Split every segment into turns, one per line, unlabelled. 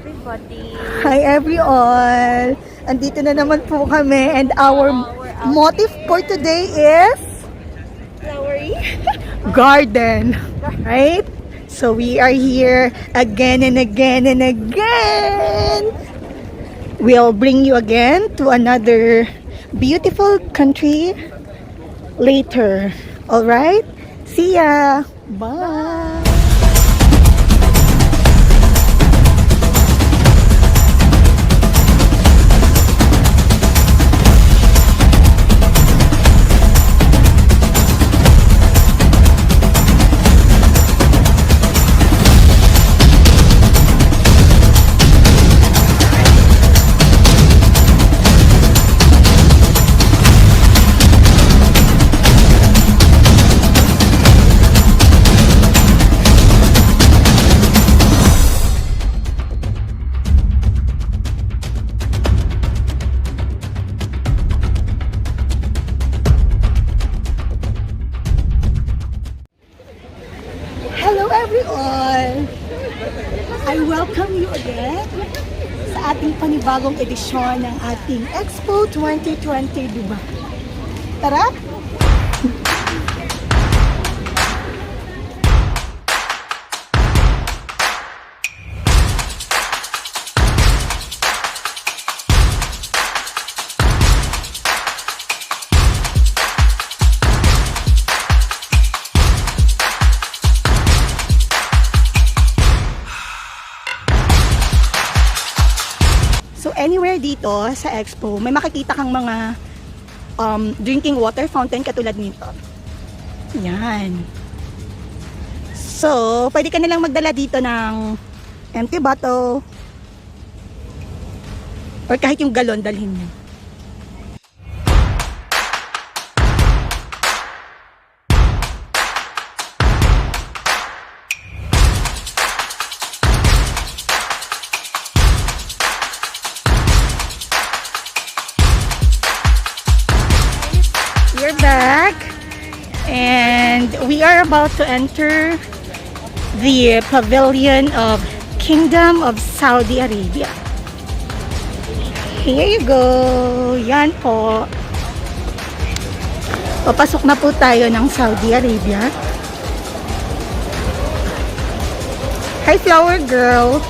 everybody.
Hi everyone! Andito na naman po kami and our motive for today is
Flowery.
garden, right? So we are here again and again and again. We'll bring you again to another beautiful country later. All right? See ya! Bye! Hello everyone! I welcome you again sa ating panibagong edisyon ng ating Expo 2020 Dubai. Tara! So anywhere dito sa Expo, may makikita kang mga drinking water fountain katulad nito. Yan. So, pwede ka nilang magdala dito ng empty bottle or kahit yung galon dalhin mo. We're back and we are about to enter the pavilion of Kingdom of Saudi Arabia. Here you go. Yan po. Papasok na po tayo ng Saudi Arabia. Hi flower girl.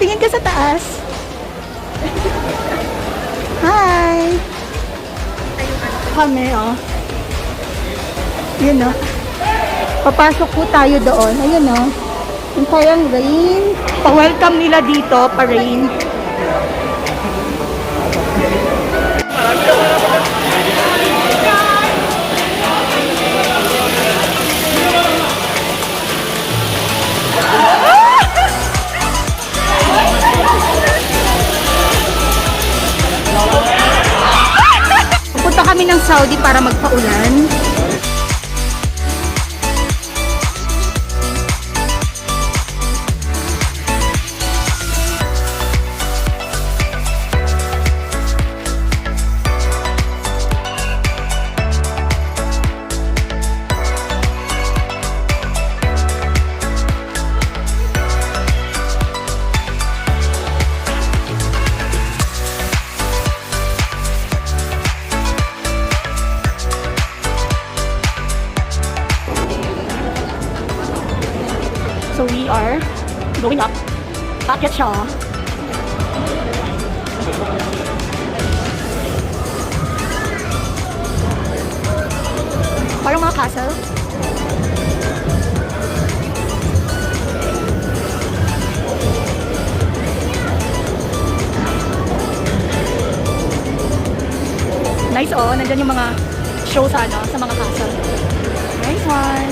Tingin ka sa taas. Hi! Kami, oh. Yun, oh. Papasok po tayo doon. Ayun, oh. Yung parang rain. Pa-welcome nila dito, pa-rain. Punta kami ng Saudi para magpaulan. So we are going up. Bakit siya? Parang mga castle. Nice, oh. Nandyan yung mga show sa mga castle. Nice one.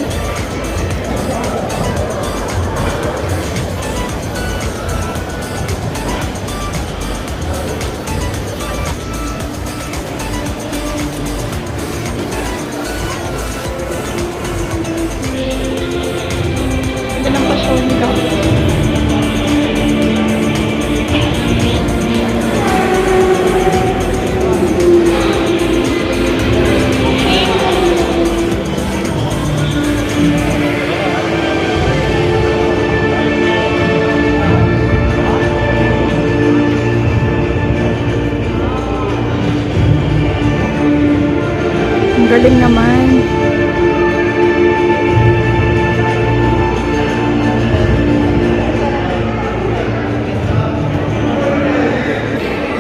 naman.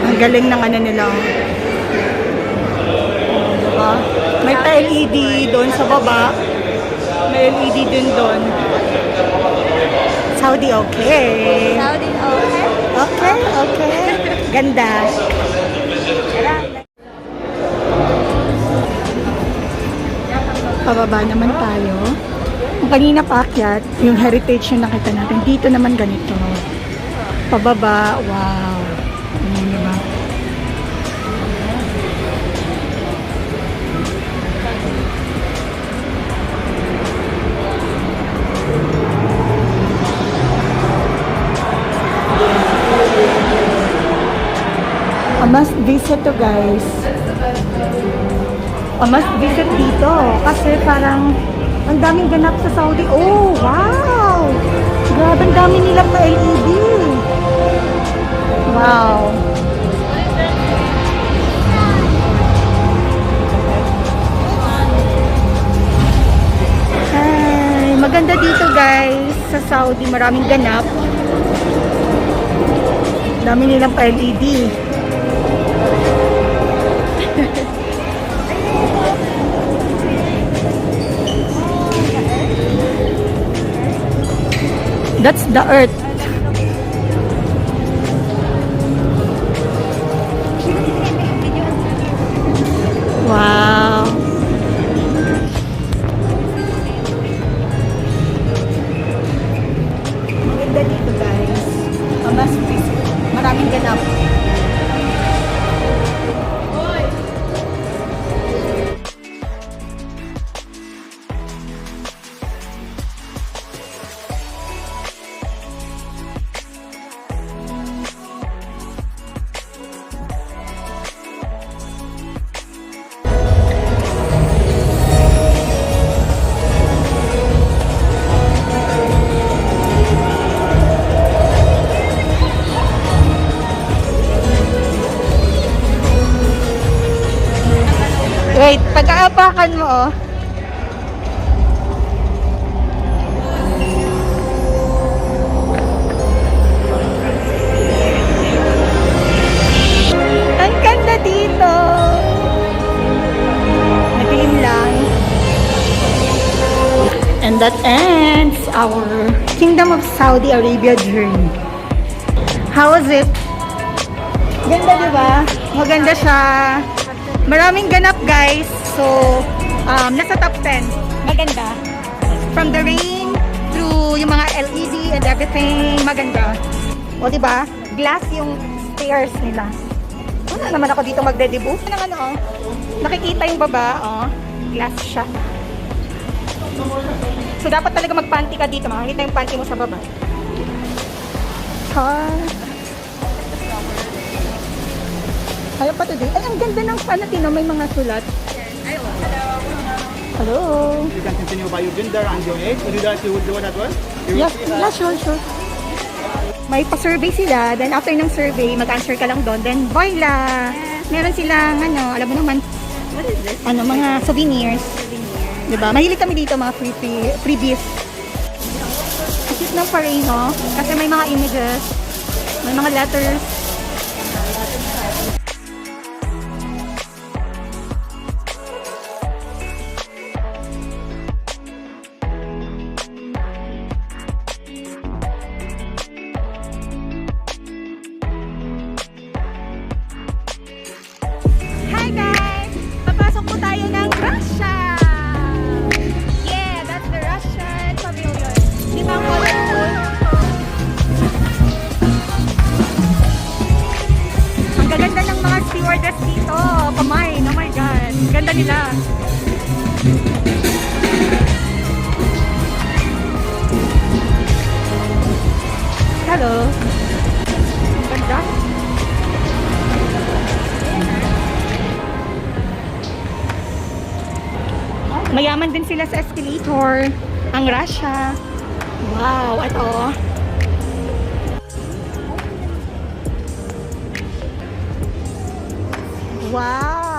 Ang galing ng ano nila. Diba? May pa-LED doon sa baba. May LED din doon. Saudi, okay.
Saudi, okay.
Okay, okay. Ganda. Pababa naman tayo. Ang kanina paakyat, yung heritage yung nakita natin. Dito naman ganito. Pababa, wow. Ayan, diba? A must visit to, guys. A must visit dito. Kasi parang ang daming ganap sa Saudi. Oh, wow! Grabe, ang dami nilang pa-LED. Wow. Ay, maganda dito, guys. Sa Saudi, maraming ganap. Dami nilang pa-LED. That's the earth. Wow. Maganda dito, guys. Mas maraming ganap. Wait, pag-aapakan mo, oh. Ang ganda dito. Madilim lang. And that ends our Kingdom of Saudi Arabia journey. How was it? Ganda, diba? Maganda siya. Maraming ganap, guys. So, nasa top 10. Maganda. From the rain through yung mga LED and everything. Maganda. O, diba? Glass yung stairs nila. Wala naman ako dito magde-debut. Ano, nakikita yung baba. Oh, glass siya. So, dapat talaga magpanty ka dito. Makikita yung panty mo sa baba. Ayaw pa today. Ay, ang ganda ng panatino. May mga sulat. Hello.
You can continue by your gender and your age. Would you like to do that one?
Yes, yeah, sure. May pa-survey sila. Then after ng survey, mag-answer ka lang doon. Then voila! Meron silang, alam mo naman,
What is this?
mga souvenirs. Diba? Mahilig kami dito, mga freebies. Cute ng pareho. Kasi may mga images. May mga letters. Stewardess dito, pamain, oh my god, ganda nila. Hello. Ganda. Mayaman din sila sa escalator. Ang Russia. Wow, ito. Wow.